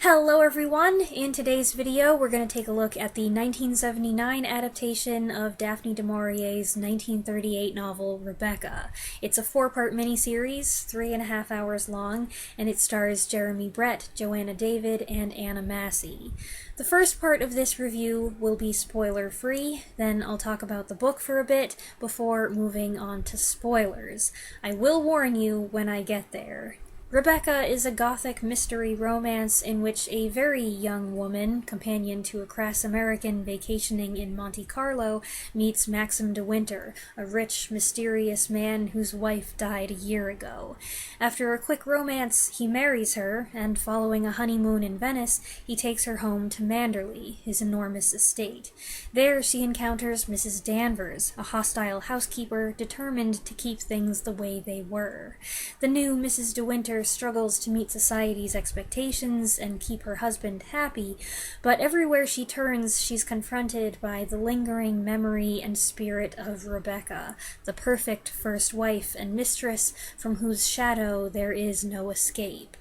Hello everyone! In today's video we're going to take a look at the 1979 adaptation of Daphne Du Maurier's 1938 novel Rebecca. It's a 4-part miniseries, 3.5 hours long, and it stars Jeremy Brett, Joanna David, and Anna Massey. The first part of this review will be spoiler-free, then I'll talk about the book for a bit before moving on to spoilers. I will warn you when I get there. Rebecca is a gothic mystery romance in which a very young woman, companion to a crass American vacationing in Monte Carlo, meets Maxim de Winter, a rich, mysterious man whose wife died a year ago. After a quick romance, he marries her, and following a honeymoon in Venice, he takes her home to Manderley, his enormous estate. There she encounters Mrs. Danvers, a hostile housekeeper determined to keep things the way they were. The new Mrs. de Winter struggles to meet society's expectations and keep her husband happy, but everywhere she turns she's confronted by the lingering memory and spirit of Rebecca, the perfect first wife and mistress from whose shadow there is no escape.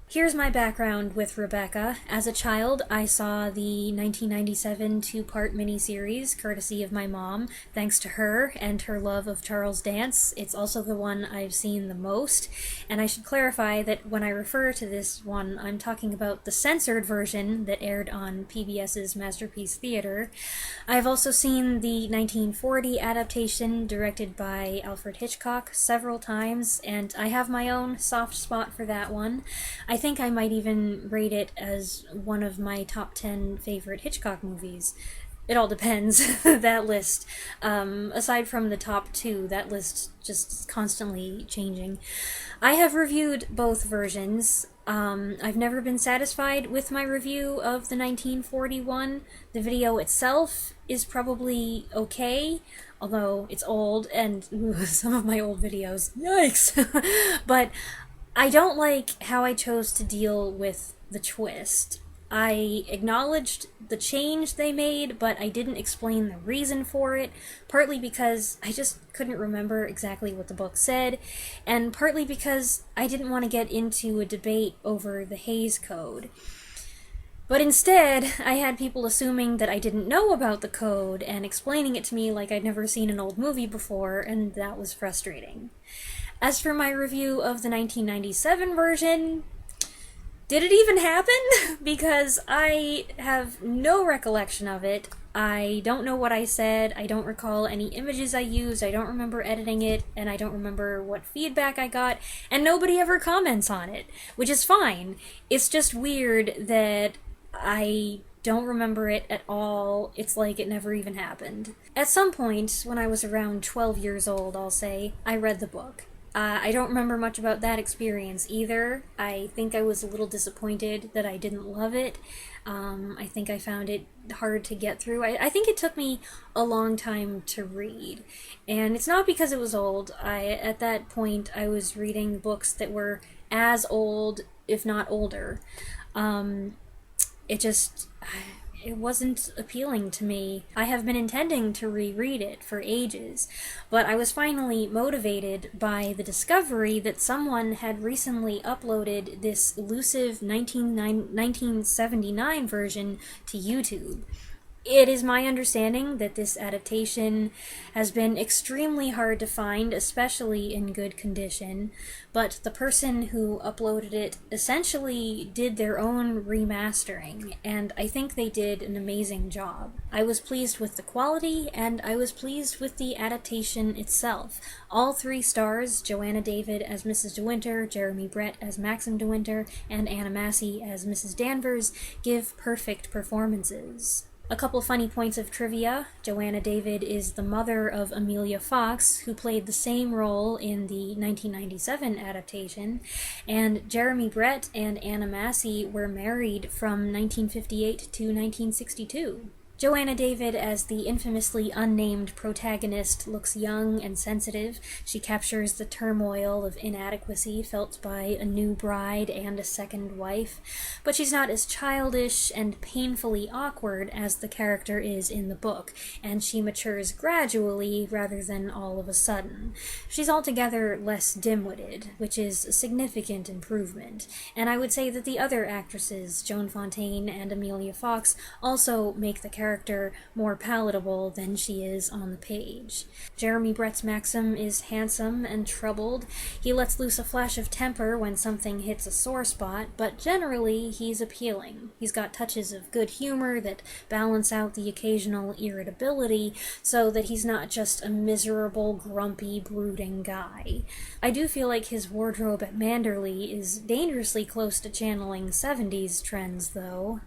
Here's my background with Rebecca. As a child, I saw the 1997 2-part miniseries, courtesy of my mom. Thanks to her and her love of Charles Dance, it's also the one I've seen the most. And I should clarify that when I refer to this one, I'm talking about the censored version that aired on PBS's Masterpiece Theater. I've also seen the 1940 adaptation directed by Alfred Hitchcock several times, and I have my own soft spot for that one. I think I might even rate it as one of my top 10 favorite Hitchcock movies. It all depends, that list. Aside from the top 2, that list just is constantly changing. I have reviewed both versions. I've never been satisfied with my review of the 1941. The video itself is probably okay, although it's old, and some of my old videos, yikes! But I don't like how I chose to deal with the twist. I acknowledged the change they made, but I didn't explain the reason for it, partly because I just couldn't remember exactly what the book said, and partly because I didn't want to get into a debate over the Hays Code. But instead, I had people assuming that I didn't know about the code and explaining it to me like I'd never seen an old movie before, and that was frustrating. As for my review of the 1997 version, did it even happen? Because I have no recollection of it. I don't know what I said, I don't recall any images I used, I don't remember editing it, and I don't remember what feedback I got, and nobody ever comments on it, which is fine. It's just weird that I don't remember it at all. It's like it never even happened. At some point, when I was around 12 years old, I'll say, I read the book. I don't remember much about that experience either. I think I was a little disappointed that I didn't love it. I think I found it hard to get through. I think it took me a long time to read. And it's not because it was old. At that point, I was reading books that were as old, if not older. It wasn't appealing to me. I have been intending to reread it for ages, but I was finally motivated by the discovery that someone had recently uploaded this elusive 1979 version to YouTube. It is my understanding that this adaptation has been extremely hard to find, especially in good condition, but the person who uploaded it essentially did their own remastering, and I think they did an amazing job. I was pleased with the quality, and I was pleased with the adaptation itself. All 3 stars, Joanna David as Mrs. De Winter, Jeremy Brett as Maxim De Winter, and Anna Massey as Mrs. Danvers, give perfect performances. A couple funny points of trivia. Joanna David is the mother of Amelia Fox, who played the same role in the 1997 adaptation, and Jeremy Brett and Anna Massey were married from 1958 to 1962. Joanna David, as the infamously unnamed protagonist, looks young and sensitive. She captures the turmoil of inadequacy felt by a new bride and a second wife, but she's not as childish and painfully awkward as the character is in the book, and she matures gradually rather than all of a sudden. She's altogether less dim-witted, which is a significant improvement, and I would say that the other actresses, Joan Fontaine and Amelia Fox, also make the character more palatable than she is on the page. Jeremy Brett's Maxim is handsome and troubled. He lets loose a flash of temper when something hits a sore spot, but generally he's appealing. He's got touches of good humor that balance out the occasional irritability so that he's not just a miserable, grumpy, brooding guy. I do feel like his wardrobe at Manderley is dangerously close to channeling 70s trends, though.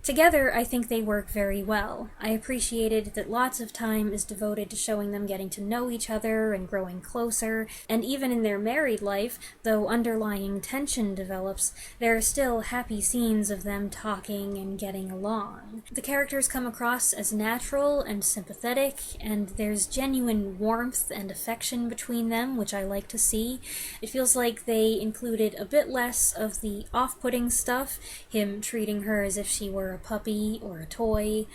Together, I think they work very well. I appreciated that lots of time is devoted to showing them getting to know each other and growing closer, and even in their married life, though underlying tension develops, there are still happy scenes of them talking and getting along. The characters come across as natural and sympathetic, and there's genuine warmth and affection between them, which I like to see. It feels like they included a bit less of the off-putting stuff, him treating her as if she were a puppy or a toy.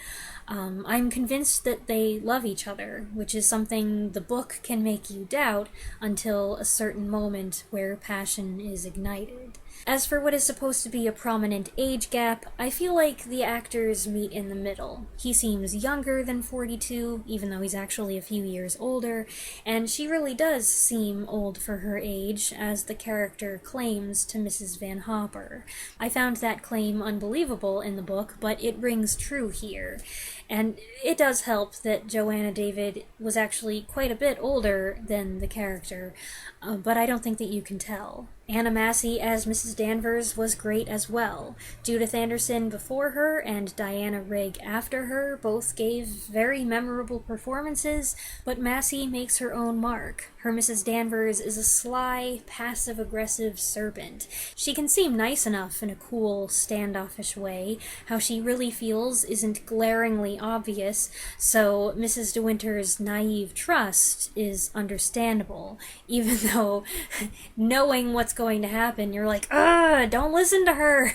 I'm convinced that they love each other, which is something the book can make you doubt until a certain moment where passion is ignited. As for what is supposed to be a prominent age gap, I feel like the actors meet in the middle. He seems younger than 42, even though he's actually a few years older, and she really does seem old for her age, as the character claims to Mrs. Van Hopper. I found that claim unbelievable in the book, but it rings true here. And it does help that Joanna David was actually quite a bit older than the character, but I don't think that you can tell. Anna Massey as Mrs. Danvers was great as well. Judith Anderson before her and Diana Rigg after her both gave very memorable performances, but Massey makes her own mark. Her Mrs. Danvers is a sly, passive-aggressive serpent. She can seem nice enough in a cool, standoffish way. How she really feels isn't glaringly obvious, so Mrs. De Winter's naive trust is understandable, even though knowing what's going to happen, you're like, don't listen to her.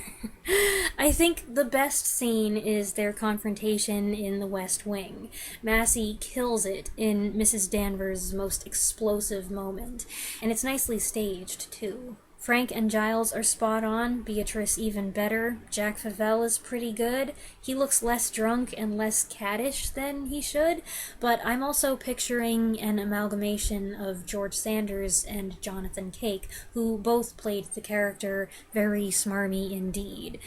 I think the best scene is their confrontation in the West Wing. Massey kills it in Mrs. Danvers' most explosive moment, and it's nicely staged, too. Frank and Giles are spot on, Beatrice even better, Jack Favell is pretty good. He looks less drunk and less caddish than he should, but I'm also picturing an amalgamation of George Sanders and Jonathan Cake, who both played the character very smarmy indeed.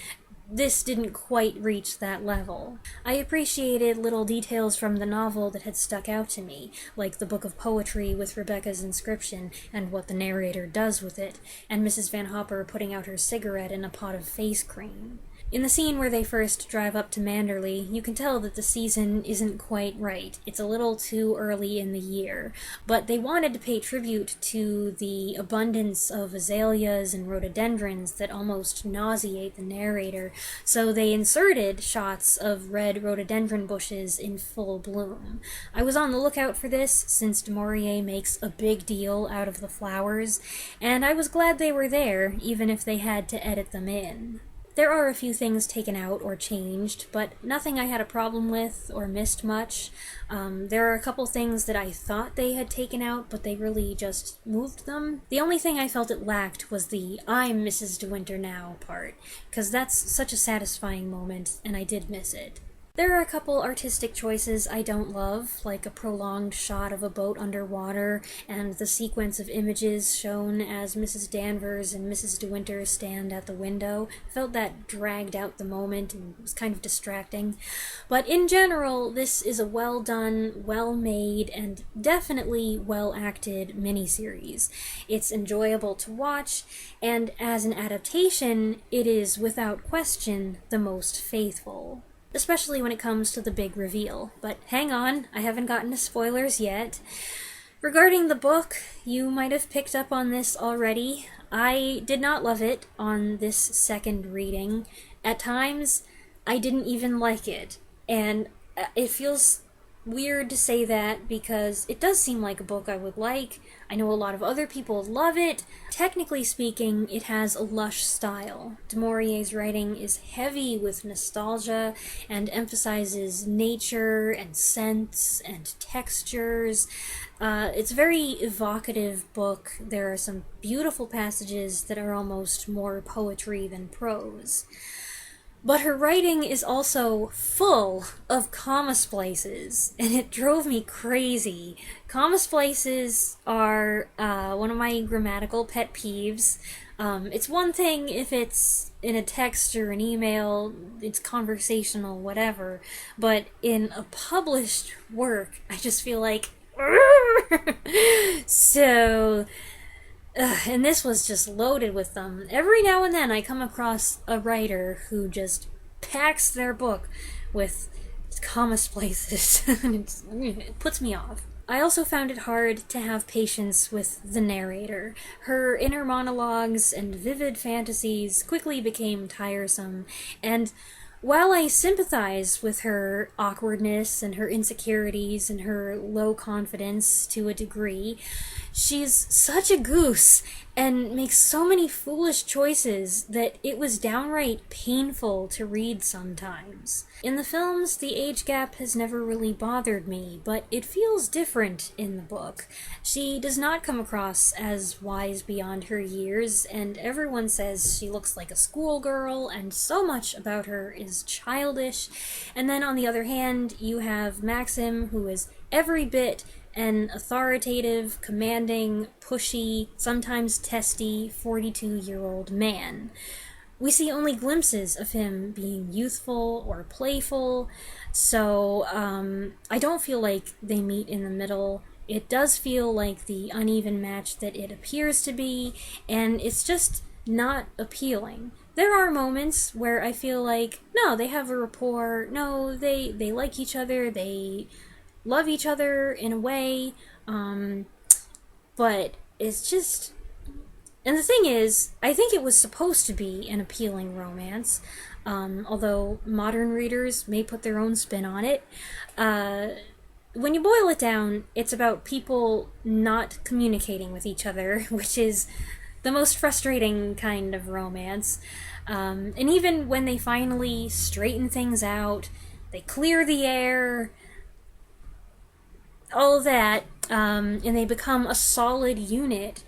This didn't quite reach that level. I appreciated little details from the novel that had stuck out to me, like the book of poetry with Rebecca's inscription and what the narrator does with it, and Mrs. Van Hopper putting out her cigarette in a pot of face cream. In the scene where they first drive up to Manderley, you can tell that the season isn't quite right. It's a little too early in the year, but they wanted to pay tribute to the abundance of azaleas and rhododendrons that almost nauseate the narrator, so they inserted shots of red rhododendron bushes in full bloom. I was on the lookout for this, since Du Maurier makes a big deal out of the flowers, and I was glad they were there, even if they had to edit them in. There are a few things taken out or changed, but nothing I had a problem with or missed much. There are a couple things that I thought they had taken out, but they really just moved them. The only thing I felt it lacked was the "I'm Mrs. De Winter now" part, because that's such a satisfying moment, and I did miss it. There are a couple artistic choices I don't love, like a prolonged shot of a boat underwater, and the sequence of images shown as Mrs. Danvers and Mrs. De Winter stand at the window. I felt that dragged out the moment and was kind of distracting. But in general, this is a well-done, well-made, and definitely well-acted miniseries. It's enjoyable to watch, and as an adaptation, it is without question the most faithful. Especially when it comes to the big reveal. But hang on, I haven't gotten to spoilers yet. Regarding the book, you might have picked up on this already. I did not love it on this second reading. At times, I didn't even like it. And it feels weird to say that because it does seem like a book I would like. I know a lot of other people love it. Technically speaking, it has a lush style. Du Maurier's writing is heavy with nostalgia and emphasizes nature and scents and textures. It's a very evocative book. There are some beautiful passages that are almost more poetry than prose. But her writing is also full of comma splices, and it drove me crazy. Comma splices are one of my grammatical pet peeves. It's one thing if it's in a text or an email, it's conversational, whatever, but in a published work, I just feel like, so... and this was just loaded with them. Every now and then I come across a writer who just packs their book with comma splices, and it puts me off. I also found it hard to have patience with the narrator. Her inner monologues and vivid fantasies quickly became tiresome, and while I sympathize with her awkwardness and her insecurities and her low confidence to a degree, she's such a goose and makes so many foolish choices that it was downright painful to read sometimes. In the films, the age gap has never really bothered me, but it feels different in the book. She does not come across as wise beyond her years, and everyone says she looks like a schoolgirl, and so much about her is childish. And then on the other hand, you have Maxim, who is every bit an authoritative, commanding, pushy, sometimes testy 42-year-old man. We see only glimpses of him being youthful or playful, so I don't feel like they meet in the middle. It does feel like the uneven match that it appears to be, and it's just not appealing. There are moments where I feel like, no, they have a rapport, no, they like each other, they love each other in a way, but it's just... And the thing is, I think it was supposed to be an appealing romance, although modern readers may put their own spin on it. When you boil it down, it's about people not communicating with each other, which is the most frustrating kind of romance. And even when they finally straighten things out, they clear the air, all of that, and they become a solid unit,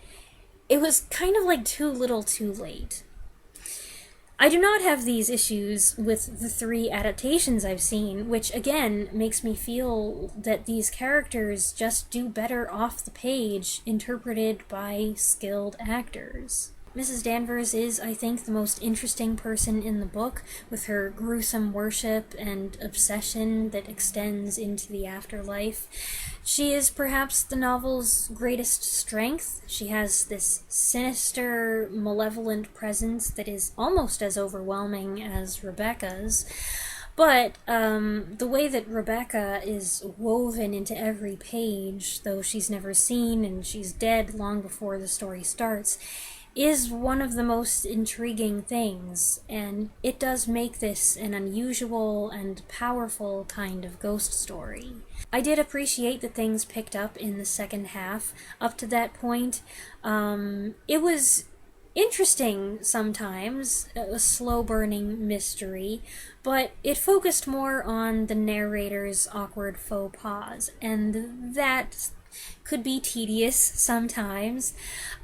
it was kind of like too little too late. I do not have these issues with the 3 adaptations I've seen, which again makes me feel that these characters just do better off the page, interpreted by skilled actors. Mrs. Danvers is, I think, the most interesting person in the book, with her gruesome worship and obsession that extends into the afterlife. She is perhaps the novel's greatest strength. She has this sinister, malevolent presence that is almost as overwhelming as Rebecca's. But the way that Rebecca is woven into every page, though she's never seen and she's dead long before the story starts, is one of the most intriguing things, and it does make this an unusual and powerful kind of ghost story. I did appreciate that things picked up in the second half. Up to that point, it was interesting sometimes, a slow-burning mystery, but it focused more on the narrator's awkward faux pas, and that could be tedious sometimes,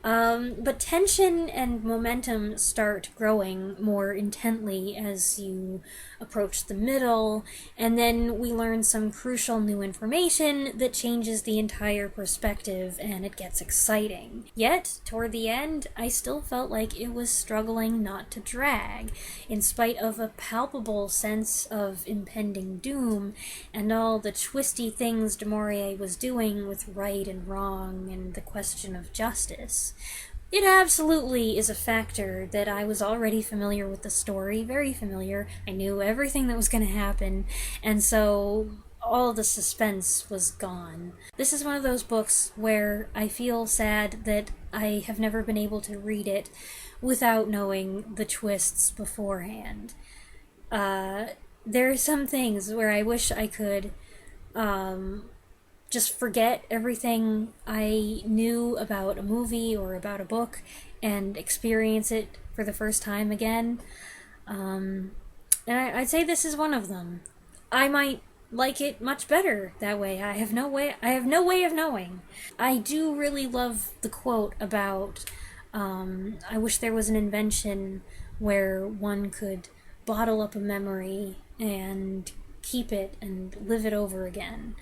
but tension and momentum start growing more intently as you approach the middle, and then we learn some crucial new information that changes the entire perspective, and it gets exciting. Yet, toward the end, I still felt like it was struggling not to drag, in spite of a palpable sense of impending doom, and all the twisty things Du Maurier was doing with right and wrong and the question of justice. It absolutely is a factor that I was already familiar with the story, very familiar. I knew everything that was going to happen, and so all the suspense was gone. This is one of those books where I feel sad that I have never been able to read it without knowing the twists beforehand. there are some things where I wish I could just forget everything I knew about a movie or about a book and experience it for the first time again. And I'd say this is one of them. I might like it much better that way. I have no way of knowing. I do really love the quote about I wish there was an invention where one could bottle up a memory and keep it and live it over again.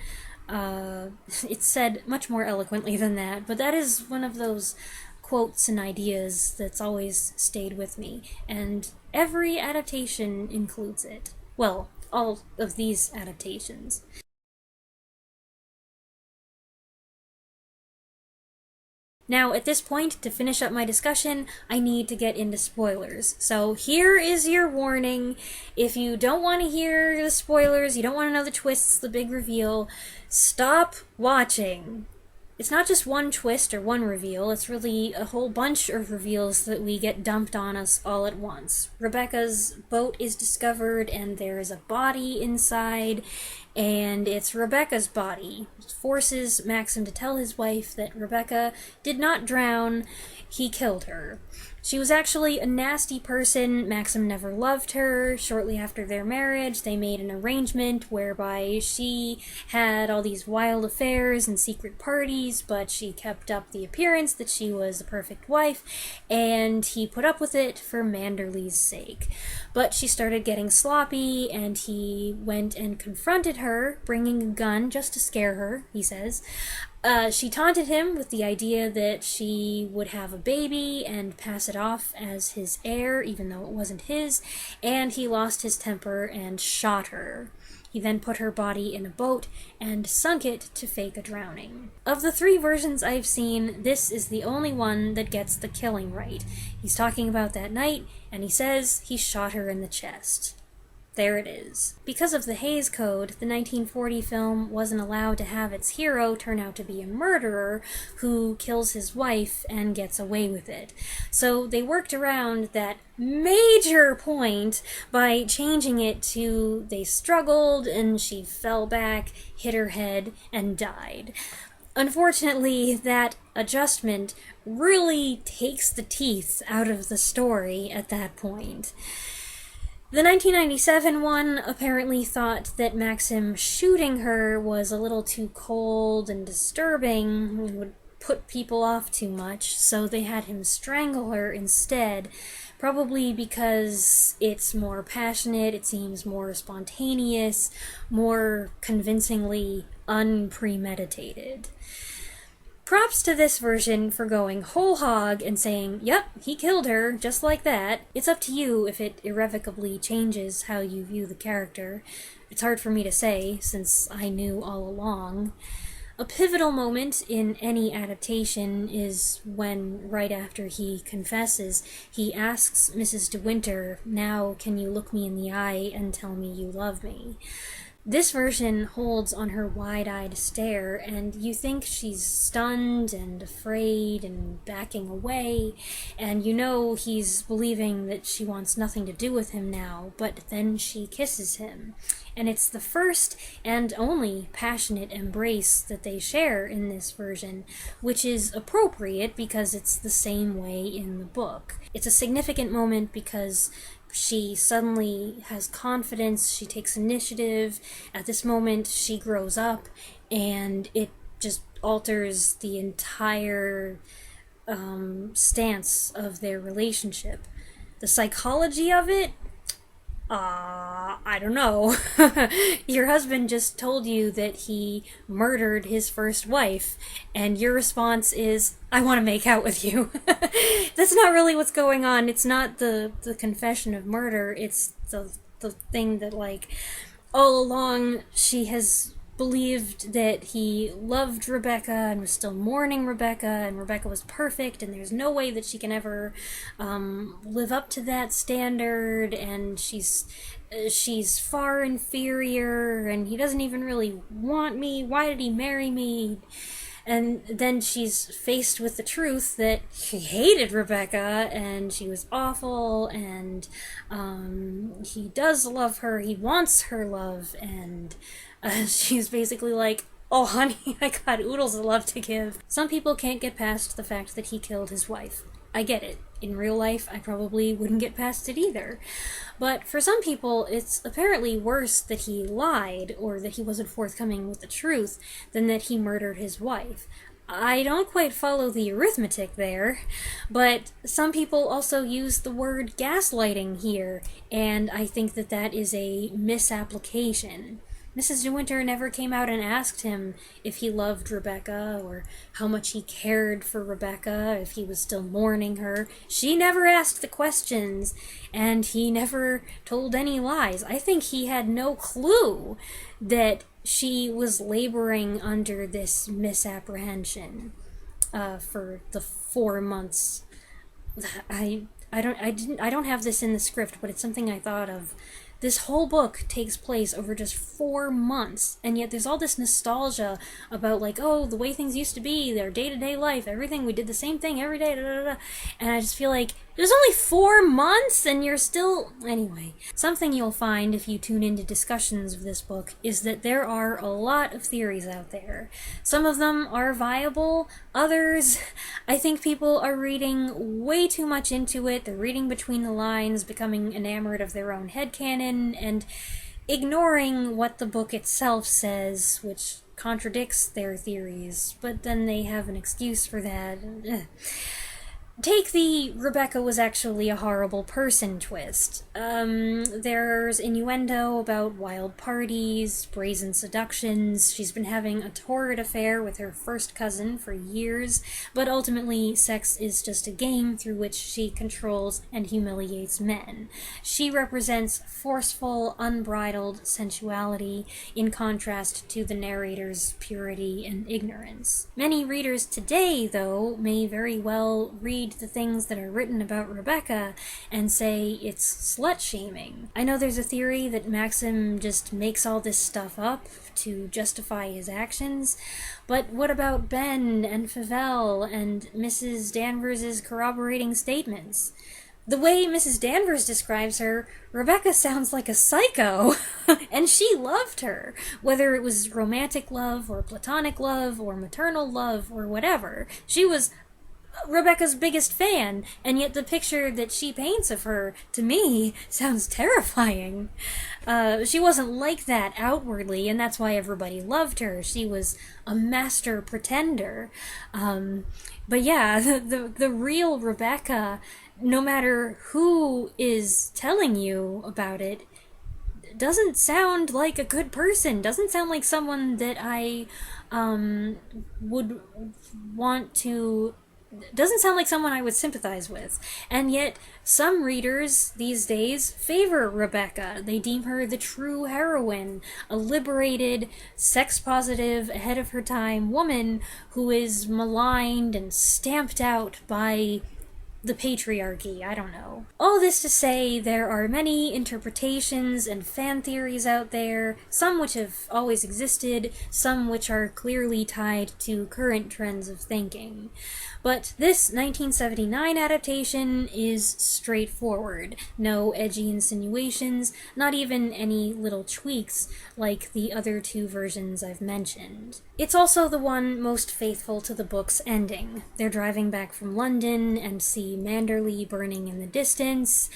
It's said much more eloquently than that, but that is one of those quotes and ideas that's always stayed with me, and every adaptation includes it. Well, all of these adaptations. Now, at this point, to finish up my discussion, I need to get into spoilers. So here is your warning. If you don't want to hear the spoilers, you don't want to know the twists, the big reveal, stop watching. It's not just one twist or one reveal, it's really a whole bunch of reveals that we get dumped on us all at once. Rebecca's boat is discovered and there is a body inside, and it's Rebecca's body. It forces Maxim to tell his wife that Rebecca did not drown, he killed her. She was actually a nasty person. Maxim never loved her. Shortly after their marriage, they made an arrangement whereby she had all these wild affairs and secret parties, but she kept up the appearance that she was a perfect wife, and he put up with it for Manderley's sake. But she started getting sloppy, and he went and confronted her, bringing a gun just to scare her, he says. She taunted him with the idea that she would have a baby and pass it off as his heir, even though it wasn't his, and he lost his temper and shot her. He then put her body in a boat and sunk it to fake a drowning. Of the 3 versions I've seen, this is the only one that gets the killing right. He's talking about that night, and he says he shot her in the chest. There it is. Because of the Hays Code, the 1940 film wasn't allowed to have its hero turn out to be a murderer who kills his wife and gets away with it. So they worked around that major point by changing it to they struggled and she fell back, hit her head, and died. Unfortunately, that adjustment really takes the teeth out of the story at that point. The 1997 one apparently thought that Maxim shooting her was a little too cold and disturbing and would put people off too much, so they had him strangle her instead, probably because it's more passionate, it seems more spontaneous, more convincingly unpremeditated. Props to this version for going whole hog and saying, yep, he killed her, just like that. It's up to you if it irrevocably changes how you view the character. It's hard for me to say, since I knew all along. A pivotal moment in any adaptation is when, right after he confesses, he asks Mrs. De Winter, now can you look me in the eye and tell me you love me? This version holds on her wide-eyed stare, and you think she's stunned and afraid and backing away, and you know he's believing that she wants nothing to do with him now, but then she kisses him. And it's the first and only passionate embrace that they share in this version, which is appropriate because it's the same way in the book. It's a significant moment because she suddenly has confidence, she takes initiative. At this moment, she grows up, and it just alters the entire stance of their relationship. The psychology of it? I don't know. Your husband just told you that he murdered his first wife, and your response is, I want to make out with you. That's not really what's going on. It's not the confession of murder. It's the thing that, like, all along she has believed that he loved Rebecca and was still mourning Rebecca, and Rebecca was perfect, and there's no way that she can ever live up to that standard, and she's far inferior, and he doesn't even really want me. Why did he marry me? And then she's faced with the truth that he hated Rebecca and she was awful, and he does love her, he wants her love, and she's basically like, oh honey, I got oodles of love to give. Some people can't get past the fact that he killed his wife. I get it. In real life, I probably wouldn't get past it either. But for some people, it's apparently worse that he lied, or that he wasn't forthcoming with the truth, than that he murdered his wife. I don't quite follow the arithmetic there, but some people also use the word gaslighting here, and I think that that is a misapplication. Mrs. De Winter never came out and asked him if he loved Rebecca, or how much he cared for Rebecca, if he was still mourning her. She never asked the questions, and he never told any lies. I think he had no clue that she was laboring under this misapprehension for the 4 months. I don't have this in the script, but it's something I thought of. This whole book takes place over just 4 months, and yet there's all this nostalgia about, like, oh, the way things used to be, their day-to-day life, everything, we did the same thing every day, da da da. And I just feel like, there's only 4 months, and you're still... Anyway, something you'll find if you tune into discussions of this book is that there are a lot of theories out there. Some of them are viable, others, I think people are reading way too much into it, they're reading between the lines, becoming enamored of their own headcanon, and ignoring what the book itself says, which contradicts their theories, but then they have an excuse for that. Take the Rebecca was actually a horrible person twist. There's innuendo about wild parties, brazen seductions. She's been having a torrid affair with her first cousin for years, but ultimately sex is just a game through which she controls and humiliates men. She represents forceful, unbridled sensuality in contrast to the narrator's purity and ignorance. Many readers today, though, may very well read the things that are written about Rebecca and say it's slut-shaming. I know there's a theory that Maxim just makes all this stuff up to justify his actions, but what about Ben and Favell and Mrs. Danvers' corroborating statements? The way Mrs. Danvers describes her, Rebecca sounds like a psycho, and she loved her, whether it was romantic love or platonic love or maternal love or whatever. She was Rebecca's biggest fan, and yet the picture that she paints of her, to me, sounds terrifying. She wasn't like that outwardly, and that's why everybody loved her. She was a master pretender. But yeah, the real Rebecca, no matter who is telling you about it, doesn't sound like a good person, doesn't sound like someone that I would want to... doesn't sound like someone I would sympathize with. And yet, some readers these days favor Rebecca. They deem her the true heroine, a liberated, sex-positive, ahead-of-her-time woman who is maligned and stamped out by the patriarchy, I don't know. All this to say, there are many interpretations and fan theories out there, some which have always existed, some which are clearly tied to current trends of thinking. But this 1979 adaptation is straightforward. No edgy insinuations, not even any little tweaks like the other two versions I've mentioned. It's also the one most faithful to the book's ending. They're driving back from London and see Manderley burning in the distance.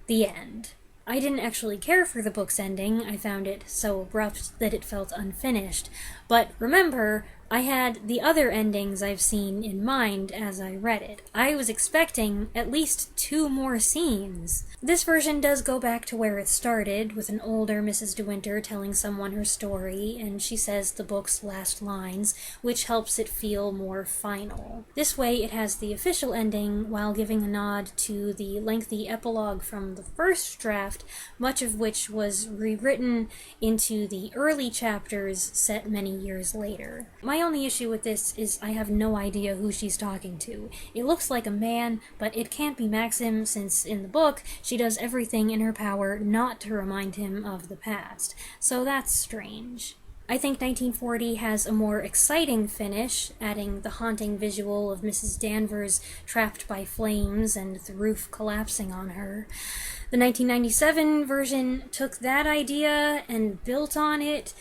The end. I didn't actually care for the book's ending. I found it so abrupt that it felt unfinished. But remember, I had the other endings I've seen in mind as I read it. I was expecting at least 2 more scenes. This version does go back to where it started, with an older Mrs. De Winter telling someone her story, and she says the book's last lines, which helps it feel more final. This way it has the official ending, while giving a nod to the lengthy epilogue from the first draft, much of which was rewritten into the early chapters set many years later. My only issue with this is I have no idea who she's talking to. It looks like a man, but it can't be Maxim, since in the book she does everything in her power not to remind him of the past. So that's strange. I think 1940 has a more exciting finish, adding the haunting visual of Mrs. Danvers trapped by flames and the roof collapsing on her. The 1997 version took that idea and built on it.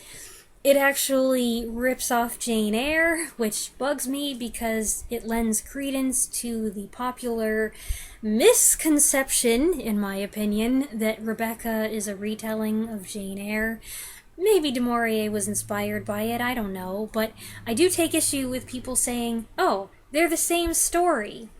It actually rips off Jane Eyre, which bugs me because it lends credence to the popular misconception, in my opinion, that Rebecca is a retelling of Jane Eyre. Maybe Du Maurier was inspired by it, I don't know, but I do take issue with people saying, oh, they're the same story.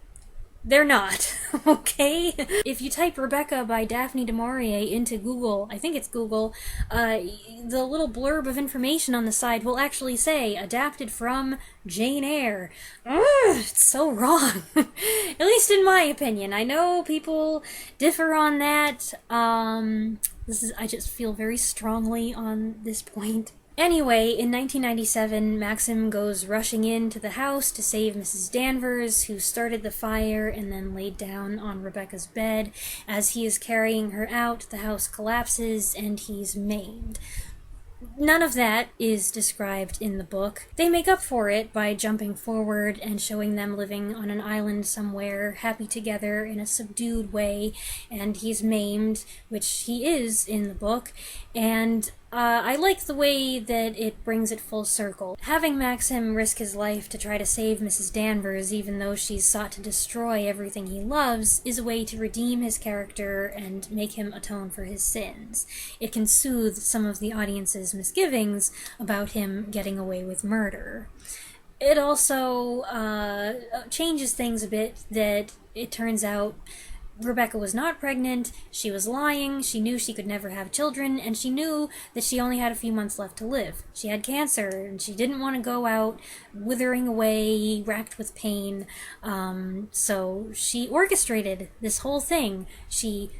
They're not, okay? If you type Rebecca by Daphne Du Maurier into Google, I think it's Google, the little blurb of information on the side will actually say, adapted from Jane Eyre. It's so wrong. At least in my opinion. I know people differ on that. I just feel very strongly on this point. Anyway, in 1997, Maxim goes rushing into the house to save Mrs. Danvers, who started the fire and then laid down on Rebecca's bed. As he is carrying her out, the house collapses and he's maimed. None of that is described in the book. They make up for it by jumping forward and showing them living on an island somewhere, happy together in a subdued way, and he's maimed, which he is in the book, and I like the way that it brings it full circle. Having Maxim risk his life to try to save Mrs. Danvers, even though she's sought to destroy everything he loves, is a way to redeem his character and make him atone for his sins. It can soothe some of the audience's misgivings about him getting away with murder. It also changes things a bit that it turns out Rebecca was not pregnant, she was lying, she knew she could never have children, and she knew that she only had a few months left to live. She had cancer, and she didn't want to go out withering away, racked with pain, so she orchestrated this whole thing. She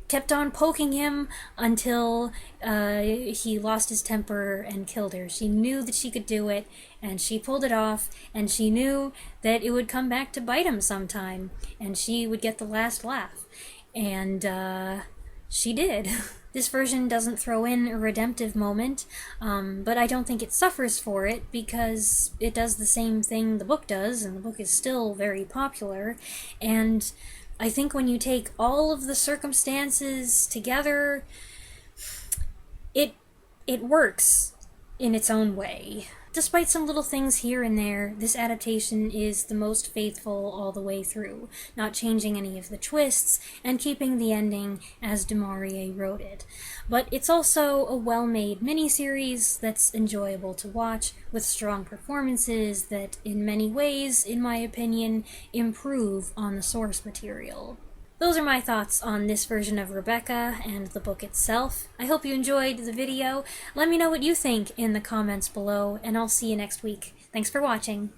kept on poking him until he lost his temper and killed her. She knew that she could do it, and she pulled it off, and she knew that it would come back to bite him sometime, and she would get the last laugh. And she did. This version doesn't throw in a redemptive moment, but I don't think it suffers for it because it does the same thing the book does, and the book is still very popular, and I think when you take all of the circumstances together, it works in its own way. Despite some little things here and there, this adaptation is the most faithful all the way through, not changing any of the twists, and keeping the ending as Du Maurier wrote it. But it's also a well-made miniseries that's enjoyable to watch, with strong performances that, in many ways, in my opinion, improve on the source material. Those are my thoughts on this version of Rebecca and the book itself. I hope you enjoyed the video. Let me know what you think in the comments below, and I'll see you next week. Thanks for watching.